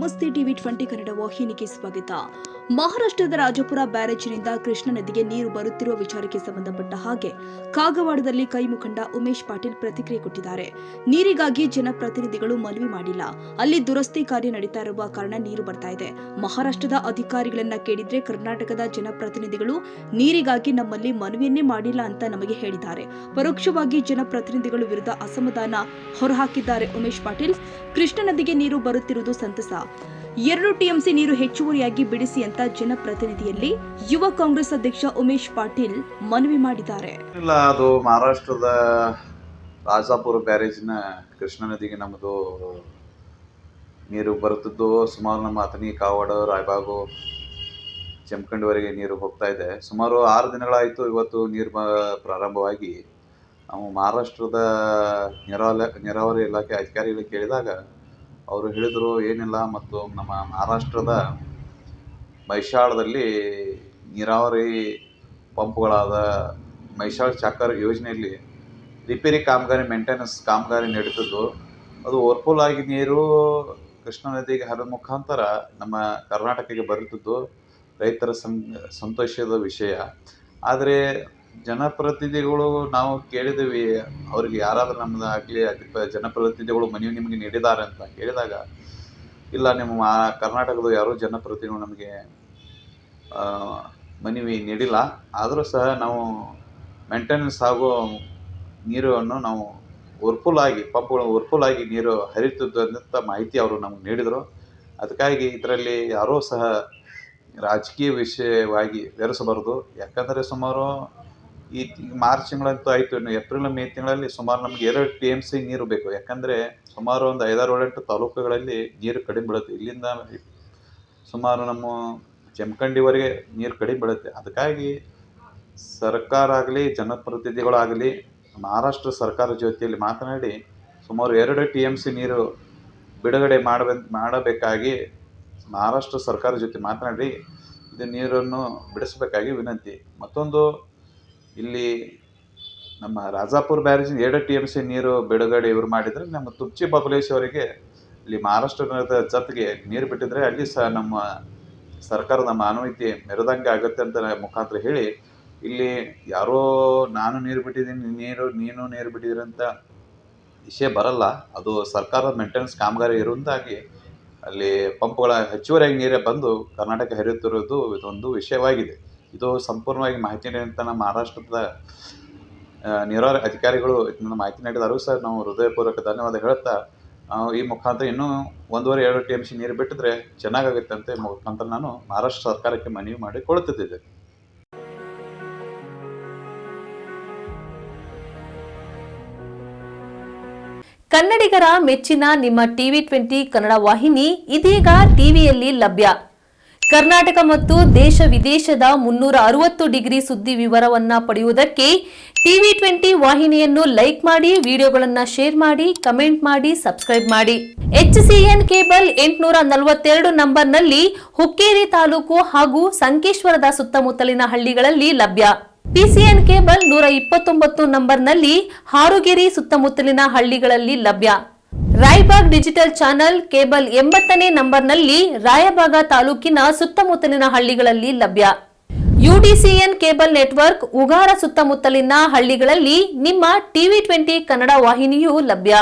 ನಮಸ್ತೆ ಟಿವಿ 20 ಕನ್ನಡ ವಾಹಿನಿಗೆ ಸ್ವಾಗತ. ಮಹಾರಾಷ್ಟ್ರದ ರಾಜಪುರ ಬ್ಯಾರೇಜ್ನಿಂದ ಕೃಷ್ಣಾ ನದಿಗೆ ನೀರು ಬರುತ್ತಿರುವ ವಿಚಾರಕ್ಕೆ ಸಂಬಂಧಪಟ್ಟ ಹಾಗೆ ಕಾಗವಾಡದಲ್ಲಿ ಕೈ ಮುಖಂಡ ಉಮೇಶ್ ಪಾಟೀಲ್ ಪ್ರತಿಕ್ರಿಯೆ ಕೊಟ್ಟಿದ್ದಾರೆ. ನೀರಿಗಾಗಿ ಜನಪ್ರತಿನಿಧಿಗಳು ಮನವಿ ಮಾಡಿಲ್ಲ, ಅಲ್ಲಿ ದುರಸ್ತಿ ಕಾರ್ಯ ನಡೀತಾ ಇರುವ ಕಾರಣ ನೀರು ಬರ್ತಾ ಇದೆ. ಮಹಾರಾಷ್ಟ್ರದ ಅಧಿಕಾರಿಗಳನ್ನ ಕೇಳಿದ್ರೆ ಕರ್ನಾಟಕದ ಜನಪ್ರತಿನಿಧಿಗಳು ನೀರಿಗಾಗಿ ನಮ್ಮಲ್ಲಿ ಮನವಿಯನ್ನೇ ಮಾಡಿಲ್ಲ ಅಂತ ನಮಗೆ ಹೇಳಿದ್ದಾರೆ. ಪರೋಕ್ಷವಾಗಿ ಜನಪ್ರತಿನಿಧಿಗಳು ವಿರುದ್ಧ ಅಸಮಾಧಾನ ಹೊರಹಾಕಿದ್ದಾರೆ ಉಮೇಶ್ ಪಾಟೀಲ್. ಕೃಷ್ಣಾ ನದಿಗೆ ನೀರು ಬರುತ್ತಿರುವುದು ಸಂತಸ, 2 ಟಿಎಂಸಿ ನೀರು ಹೆಚ್ಚುವರಿಯಾಗಿ ಬಿಡಿಸಿ ಅಂತ ಜನಪ್ರತಿನಿಧಿಯಲ್ಲಿ ಯುವ ಕಾಂಗ್ರೆಸ್ ಅಧ್ಯಕ್ಷ ಉಮೇಶ್ ಪಾಟೀಲ್ ಮನವಿ ಮಾಡಿದ್ದಾರೆ. ಅದು ಮಹಾರಾಷ್ಟ್ರದ ರಾಜಾಪುರ ಬ್ಯಾರೇಜ್ನ ಕೃಷ್ಣಾ ನದಿಗೆ ನಮ್ಮದು ನೀರು ಬರುತ್ತಿದ್ದು ಸುಮಾರು ನಮ್ಮ ಅಥಣಿ, ಕಾಗವಾಡ, ರಾಯಬಾಗು, ಜಮಖಂಡಿವರೆಗೆ ನೀರು ಹೋಗ್ತಾ ಇದೆ. ಸುಮಾರು 6 ದಿನಗಳಾಯಿತು ಇವತ್ತು ನೀರು ಪ್ರಾರಂಭವಾಗಿ. ನಾವು ಮಹಾರಾಷ್ಟ್ರದ ನೀರಾವರಿ ಇಲಾಖೆ ಅಧಿಕಾರಿಗಳಿಗೆ ಕೇಳಿದಾಗ ಅವರು ಹೇಳಿದರು ಏನಿಲ್ಲ, ಮತ್ತು ನಮ್ಮ ಮಹಾರಾಷ್ಟ್ರದ ಮೈಷಾಳದಲ್ಲಿ ನೀರಾವರಿ ಪಂಪ್ಗಳಾದ ಮೈಷಾಳ ಚಾಕರ್ ಯೋಜನೆಯಲ್ಲಿ ರಿಪೇರಿ ಕಾಮಗಾರಿ, ಮೇಂಟೆನೆನ್ಸ್ ಕಾಮಗಾರಿ ನಡೀತಿದ್ದು, ಅದು ಓವರ್ಫುಲ್ ಆಗಿ ನೀರು ಕೃಷ್ಣಾ ನದಿಗೆ ಹರಿದ ಮುಖಾಂತರ ನಮ್ಮ ಕರ್ನಾಟಕಕ್ಕೆ ಬರುತ್ತಿದ್ದು ರೈತರ ಸಂತೋಷದ ವಿಷಯ. ಆದರೆ ಜನಪ್ರತಿನಿಧಿಗಳು ನಾವು ಕೇಳಿದ್ದೀವಿ, ಅವ್ರಿಗೆ ಯಾರಾದರೂ ನಮ್ಮದು ಆಗಲಿ ಜನಪ್ರತಿನಿಧಿಗಳು ಮನವಿ ನಿಮಗೆ ನೀಡಿದ್ದಾರೆ ಅಂತ ಕೇಳಿದಾಗ, ಇಲ್ಲ ನಿಮ್ಮ ಕರ್ನಾಟಕದ ಯಾರೂ ಜನಪ್ರತಿನಿಧಿಗಳು ನಮಗೆ ಮನವಿ ನೀಡಿಲ್ಲ, ಆದರೂ ಸಹ ನಾವು ಮೇಂಟೆನೆನ್ಸ್ ಆಗೋ ನೀರನ್ನು ನಾವು ಪಂಪ್ಗಳು ಓವರ್ಫುಲ್ ಆಗಿ ನೀರು ಹರಿಯುತ್ತಿದ್ದು ಅಂತ ಮಾಹಿತಿ ಅವರು ನಮಗೆ ನೀಡಿದರು. ಅದಕ್ಕಾಗಿ ಇದರಲ್ಲಿ ಯಾರೂ ಸಹ ರಾಜಕೀಯ ವಿಷಯವಾಗಿ ಬೆರೆಸಬಾರದು. ಯಾಕಂದರೆ ಸುಮಾರು ಈ ಮಾರ್ಚ್ ತಿಂಗಳಂತೂ ಆಯಿತು, ಇನ್ನು ಏಪ್ರಿಲ್, ಮೇ ತಿಂಗಳಲ್ಲಿ ಸುಮಾರು ನಮಗೆ 2 TMC ನೀರು ಬೇಕು. ಯಾಕಂದರೆ ಸುಮಾರು ಒಂದು 5-6 ತಾಲೂಕುಗಳಲ್ಲಿ ನೀರು ಕಡಿಮೆ ಬೀಳುತ್ತೆ. ಇಲ್ಲಿಂದ ಸುಮಾರು ನಮ್ಮ ಜಮಖಂಡಿವರೆಗೆ ನೀರು ಕಡಿಮೆ ಬೀಳುತ್ತೆ. ಅದಕ್ಕಾಗಿ ಸರ್ಕಾರ ಆಗಲಿ ಜನಪ್ರತಿನಿಧಿಗಳಾಗಲಿ ಮಹಾರಾಷ್ಟ್ರ ಸರ್ಕಾರ ಜೊತೆಯಲ್ಲಿ ಮಾತನಾಡಿ ಸುಮಾರು 2 TMC ನೀರು ಬಿಡುಗಡೆ ಮಾಡಬೇಕಾಗಿ ಮಹಾರಾಷ್ಟ್ರ ಸರ್ಕಾರ ಜೊತೆ ಮಾತನಾಡಿ ಇದು ನೀರನ್ನು ಬಿಡಿಸಬೇಕಾಗಿ ವಿನಂತಿ. ಮತ್ತೊಂದು, ಇಲ್ಲಿ ನಮ್ಮ ರಾಜಾಪುರ ಬ್ಯಾರೇಜ್ 2 TMC ನೀರು ಬಿಡುಗಡೆ ಇವರು ಮಾಡಿದರೆ ನಮ್ಮ ತುಪ್ಚಿ ಬಬಲೇಶ್ವರಿಗೆ ಇಲ್ಲಿ ಮಹಾರಾಷ್ಟ್ರದ ಜೊತೆಗೆ ನೀರು ಬಿಟ್ಟಿದ್ರೆ ಅಲ್ಲಿ ಸಹ ನಮ್ಮ ಸರ್ಕಾರದ ಮಾನವೀಯತೆ ಮೆರೆದಂಗೆ ಆಗುತ್ತೆ ಅಂತ ಮುಖಾಂತರ ಹೇಳಿ, ಇಲ್ಲಿ ಯಾರೋ ನಾನು ನೀರು ಬಿಟ್ಟಿದ್ದೀನಿ, ನೀನು ನೀರು ಬಿಟ್ಟಿದ್ದೀರಿ ಅಂತ ವಿಷಯ ಬರಲ್ಲ. ಅದು ಸರ್ಕಾರದ ಮೇಂಟೆನೆನ್ಸ್ ಕಾಮಗಾರಿ ಇರುವುದಾಗಿ ಅಲ್ಲಿ ಪಂಪ್ಗಳ ಹೆಚ್ಚುವರಿಯಾಗಿ ನೀರೇ ಬಂದು ಕರ್ನಾಟಕ ಹರಿಯುತ್ತಿರುವುದು ಇದೊಂದು ವಿಷಯವಾಗಿದೆ. ಇದು ಸಂಪೂರ್ಣವಾಗಿ ಮಾಹಿತಿ ನೀಡಿದಂಥ ನಮ್ಮ ಮಹಾರಾಷ್ಟ್ರದ ನೀರಾವರಿ ಅಧಿಕಾರಿಗಳು ಇದನ್ನು ಮಾಹಿತಿ ನೀಡಿದರೂ ಸಹ ನಾವು ಹೃದಯಪೂರ್ವಕ ಧನ್ಯವಾದ ಹೇಳುತ್ತಾ, ಈ ಮುಖಾಂತರ ಇನ್ನೂ 1.5-2 TMC ನೀರು ಬಿಟ್ಟಿದ್ರೆ ಚೆನ್ನಾಗಾಗುತ್ತೆ ಅಂತ ಮುಖಾಂತರ ನಾನು ಮಹಾರಾಷ್ಟ್ರ ಸರ್ಕಾರಕ್ಕೆ ಮನವಿ ಮಾಡಿಕೊಳ್ಳುತ್ತಿದ್ದೆ. ಕನ್ನಡಿಗರ ಮೆಚ್ಚಿನ ನಿಮ್ಮ ಟಿವಿ 20 ಕನ್ನಡ ವಾಹಿನಿ ಇದೀಗ ಟಿವಿಯಲ್ಲಿ ಲಭ್ಯ. ಕರ್ನಾಟಕ ಮತ್ತು ದೇಶ ವಿದೇಶದ 360 ಡಿಗ್ರಿ ಸುದ್ದಿ ವಿವರವನ್ನ ಪಡೆಯುವುದಕ್ಕೆ ಟಿವಿ 20 ವಾಹಿನಿಯನ್ನು ಲೈಕ್ ಮಾಡಿ, ವಿಡಿಯೋಗಳನ್ನು ಶೇರ್ ಮಾಡಿ, ಕಮೆಂಟ್ ಮಾಡಿ, ಸಬ್ಸ್ಕ್ರೈಬ್ ಮಾಡಿ. HCN ಕೇಬಲ್ 842 ನಂಬರ್ನಲ್ಲಿ ಹುಕ್ಕೇರಿ ತಾಲೂಕು ಹಾಗೂ ಸಂಕೇಶ್ವರದ ಸುತ್ತಮುತ್ತಲಿನ ಹಳ್ಳಿಗಳಲ್ಲಿ ಲಭ್ಯ. PCN ಕೇಬಲ್ 129 ನಂಬರ್ನಲ್ಲಿ ಹಾರುಗೆರೆ ಸುತ್ತಮುತ್ತಲಿನ ಹಳ್ಳಿಗಳಲ್ಲಿ ಲಭ್ಯ. ರಾಯಬಾಗ್ ಡಿಜಿಟಲ್ ಚಾನೆಲ್ ಕೇಬಲ್ 80ನೇ ನಂಬರ್ನಲ್ಲಿ ರಾಯಬಾಗ ತಾಲೂಕಿನ ಸುತ್ತಮುತ್ತಲಿನ ಹಳ್ಳಿಗಳಲ್ಲಿ ಲಭ್ಯ. UDCN ಕೇಬಲ್ ನೆಟ್ವರ್ಕ್ ಉಗಾರ ಸುತ್ತಮುತ್ತಲಿನ ಹಳ್ಳಿಗಳಲ್ಲಿ ನಿಮ್ಮ ಟಿವಿ 20 ಕನ್ನಡ ವಾಹಿನಿಯೂ ಲಭ್ಯ.